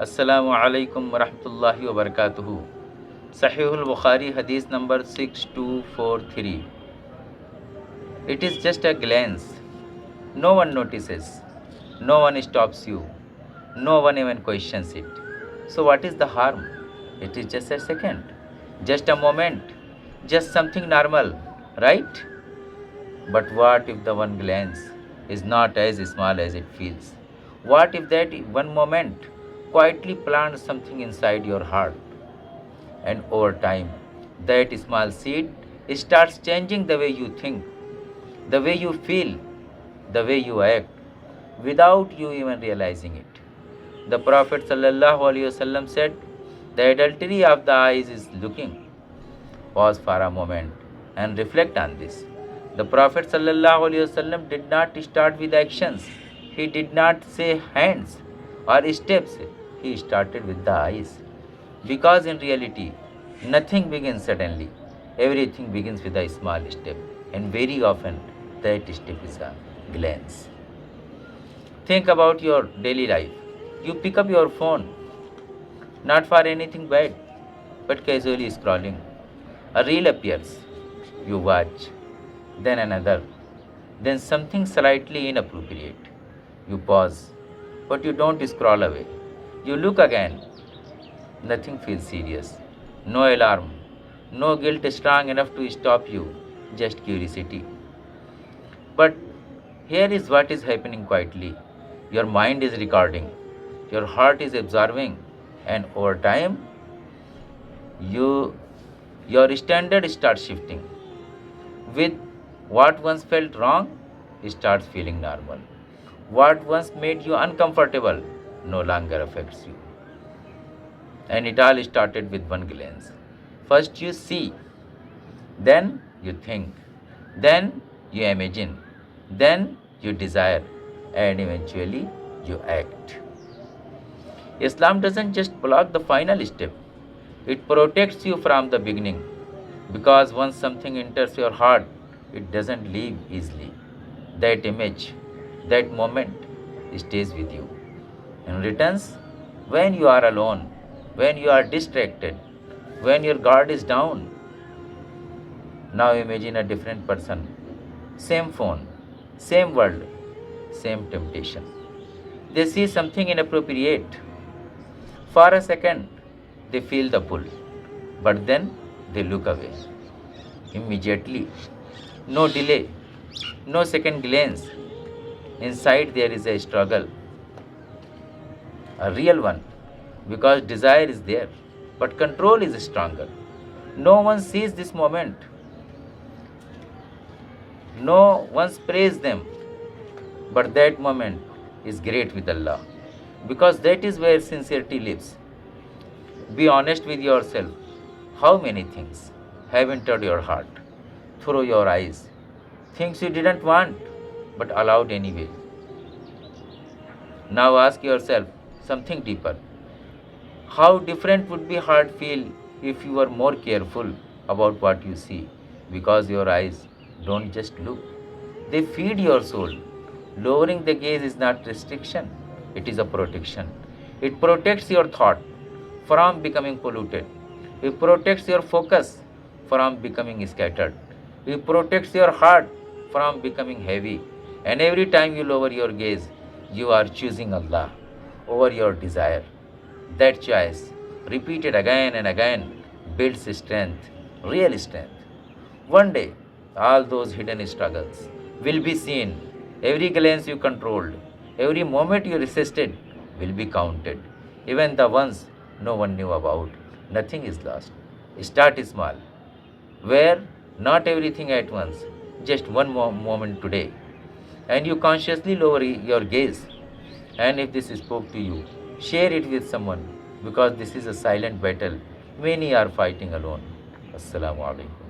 Assalamu alaikum wa rahmatullahi wa barakatuhu. Sahihul Bukhari hadith number 6243. It is just a glance. No one notices. No one stops you. No one even questions it. So what is the harm? It is just a second. Just a moment. Just something normal, right? But what if the one glance is not as small as it feels? What if that one moment quietly plants something inside your heart? And over time, that small seed starts changing the way you think, the way you feel, the way you act, without you even realizing it. The Prophet ﷺ said, the adultery of the eyes is looking. Pause for a moment and reflect on this. The Prophet ﷺ did not start with actions. He did not say hands or steps. He started with the eyes. Because in reality, nothing begins suddenly. Everything begins with a small step. And very often, that step is a glance. Think about your daily life. You pick up your phone, not for anything bad, but casually scrolling. A reel appears. You watch. Then another. Then something slightly inappropriate. You pause. But you don't scroll away. You look again. Nothing feels serious. No alarm. No guilt strong enough to stop you. Just curiosity. But here is what is happening quietly. Your mind is recording. Your heart is absorbing. And over time, your standard starts shifting. With what once felt wrong starts feeling normal. What once made you uncomfortable no longer affects you. And it all started with one glance. First you see, then you think, then you imagine, then you desire, and eventually you act. Islam doesn't just block the final step, it protects you from the beginning. Because once something enters your heart, it doesn't leave easily. That image, that moment stays with you and returns when you are alone, when you are distracted, when your guard is down. Now imagine a different person, same phone, same world, same temptation. They see something inappropriate. For a second, they feel the pull, but then they look away. Immediately, no delay, no second glance. Inside there is a struggle, a real one, because desire is there, but control is stronger. No one sees this moment. No one prays them, but that moment is great with Allah, because that is where sincerity lives. Be honest with yourself. How many things have entered your heart through your eyes? Things you didn't want but allowed anyway. Now ask yourself something deeper. How different would be heart feel if you were more careful about what you see? Because your eyes don't just look, they feed your soul. Lowering the gaze is not restriction, it is a protection. It protects your thought from becoming polluted. It protects your focus from becoming scattered. It protects your heart from becoming heavy. And every time you lower your gaze, you are choosing Allah over your desire. That choice, repeated again and again, builds strength, real strength. One day, all those hidden struggles will be seen. Every glance you controlled, every moment you resisted will be counted. Even the ones no one knew about. Nothing is lost. Start small. Where not everything at once, just one moment today. And you consciously lower your gaze. And if this spoke to you, share it with someone because this is a silent battle. Many are fighting alone. Assalamu alaikum.